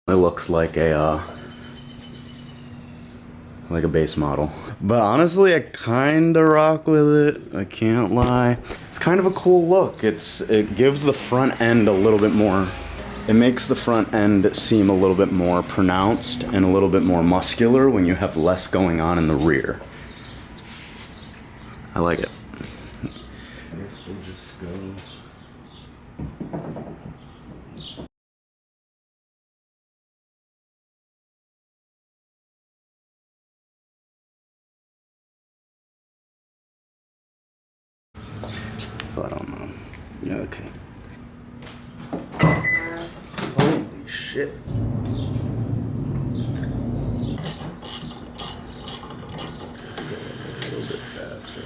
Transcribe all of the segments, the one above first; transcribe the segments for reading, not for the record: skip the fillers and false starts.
It looks like a base model. But honestly, I kinda rock with it. I can't lie. It's kind of a cool look. It gives the front end a little bit more. It makes the front end seem a little bit more pronounced and a little bit more muscular when you have less going on in the rear. I like it. I guess we'll just go. I don't know. Yeah, okay. Holy shit. Just go a little bit faster.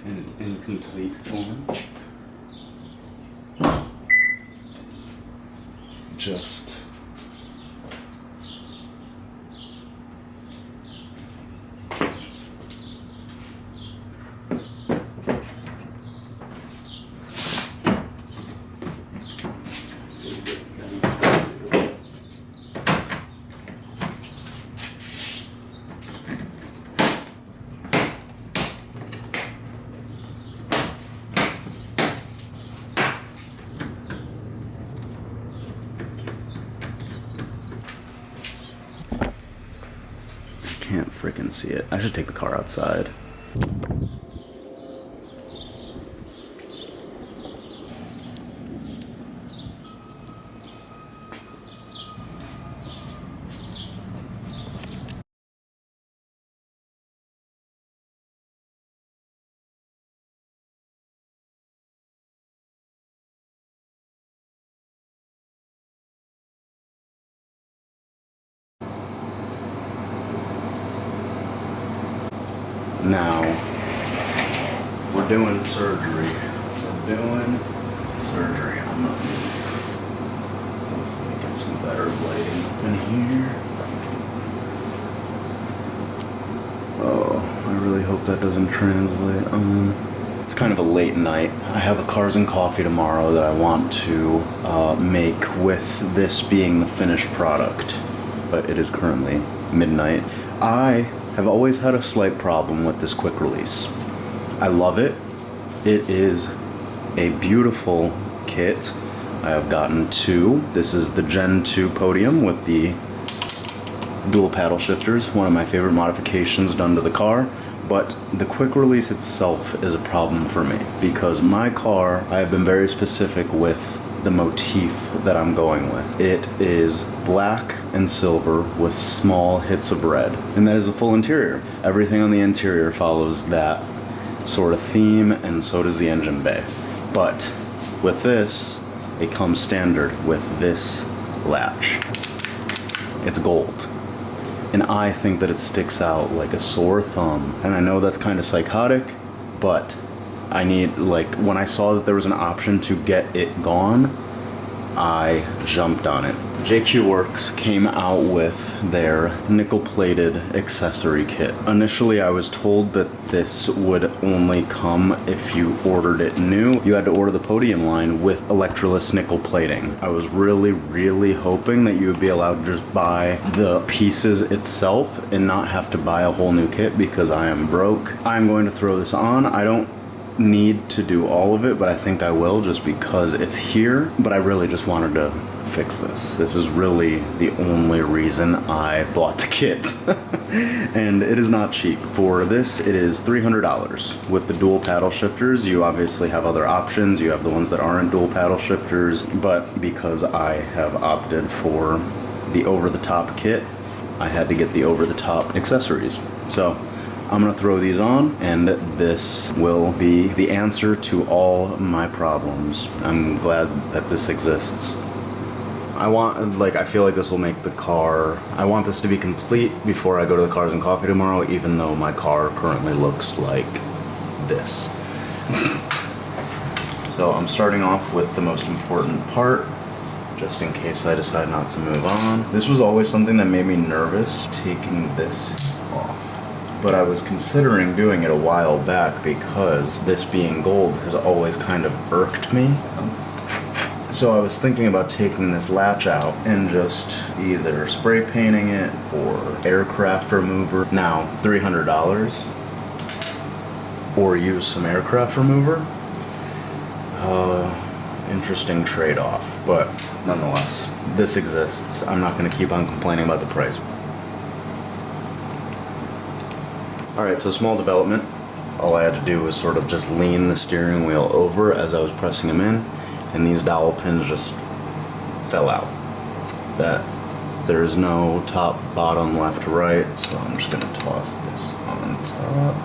In its incomplete form. Just can't freaking see it. I should take the car outside. Now, we're doing surgery. I'm gonna hopefully get some better lighting up in here. Oh, I really hope that doesn't translate. It's kind of a late night. I have a cars and coffee tomorrow that I want to make with this being the finished product. But it is currently midnight. I have always had a slight problem with this quick release. I love it. It is a beautiful kit. I have gotten two. This is the Gen 2 podium with the dual paddle shifters, one of my favorite modifications done to the car. But the quick release itself is a problem for me because my car, I have been very specific with the motif that I'm going with. It is black and silver with small hits of red, and that is a full interior. Everything on the interior follows that sort of theme, and so does the engine bay. But with this, it comes standard with this latch. It's gold. And I think that it sticks out like a sore thumb. And I know that's kind of psychotic, but I need, like, when I saw that there was an option to get it gone, I jumped on it. JQWerks came out with their nickel-plated accessory kit. Initially, I was told that this would only come if you ordered it new. You had to order the podium line with electroless nickel plating. I was really hoping that you would be allowed to just buy the pieces itself and not have to buy a whole new kit because I am broke. I'm going to throw this on. I don't need to do all of it, but I think I will just because it's here. But I really just wanted to fix this. This is really the only reason I bought the kit. And it is not cheap. For this, it is $300. With the dual paddle shifters, you obviously have other options. You have the ones that aren't dual paddle shifters, but because I have opted for the over-the-top kit, I had to get the over-the-top accessories. So I'm gonna throw these on, and this will be the answer to all my problems. I'm glad that this exists. I feel like this will make the car, I want this to be complete before I go to the Cars and Coffee tomorrow, even though my car currently looks like this. So I'm starting off with the most important part, just in case I decide not to move on. This was always something that made me nervous, taking this off. But I was considering doing it a while back because this being gold has always kind of irked me. So I was thinking about taking this latch out and just either spray painting it or aircraft remover. Now, $300. Or use some aircraft remover. Interesting trade-off, but nonetheless, this exists. I'm not going to keep on complaining about the price. Alright, so small development. All I had to do was sort of just lean the steering wheel over as I was pressing them in, and these dowel pins just fell out. There's no top, bottom, left, right, so I'm just going to toss this on top.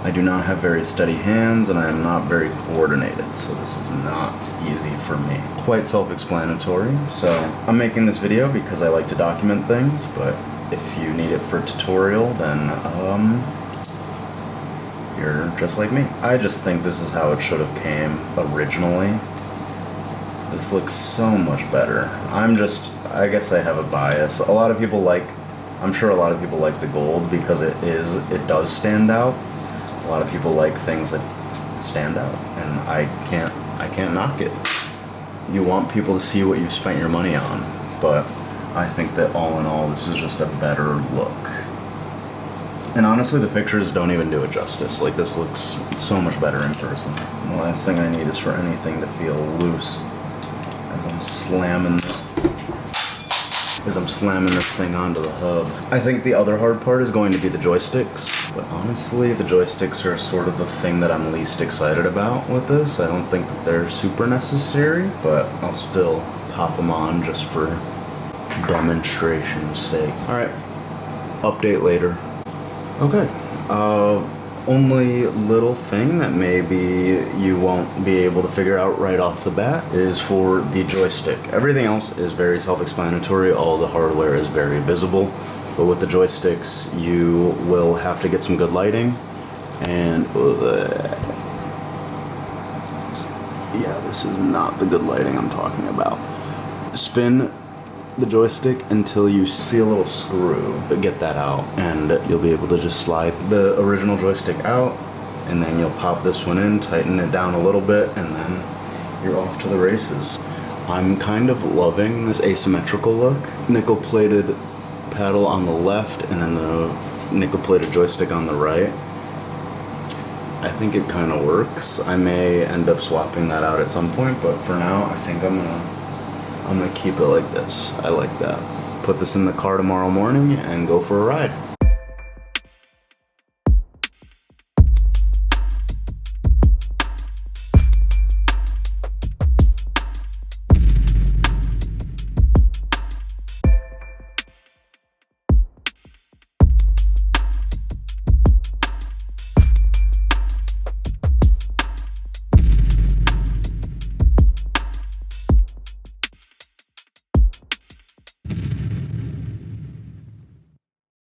I do not have very steady hands, and I am not very coordinated, so this is not easy for me. Quite self-explanatory, so I'm making this video because I like to document things, but if you need it for a tutorial, then you're just like me. I just think this is how it should have came originally. This looks so much better. I guess I have a bias. I'm sure a lot of people like the gold because it does stand out. A lot of people like things that stand out, and I can't knock it. You want people to see what you've spent your money on, but I think that all in all, this is just a better look. And honestly, the pictures don't even do it justice. Like, this looks so much better in person. The last thing I need is for anything to feel loose as I'm slamming this thing onto the hub. I think the other hard part is going to be the joysticks, but honestly, the joysticks are sort of the thing that I'm least excited about with this. I don't think that they're super necessary, but I'll still pop them on just for demonstration's sake. Alright, update later. Okay, only little thing that maybe you won't be able to figure out right off the bat is for the joystick. Everything else is very self-explanatory. All the hardware is very visible, but with the joysticks you will have to get some good lighting, and yeah, this is not the good lighting I'm talking about. Spin the joystick until you see a little screw, but get that out, and you'll be able to just slide the original joystick out, and then you'll pop this one in, tighten it down a little bit, and then you're off to the races. I'm kind of loving this asymmetrical look. Nickel-plated paddle on the left, and then the nickel-plated joystick on the right. I think it kind of works. I may end up swapping that out at some point, but for now, I think I'm gonna keep it like this. I like that. Put this in the car tomorrow morning and go for a ride.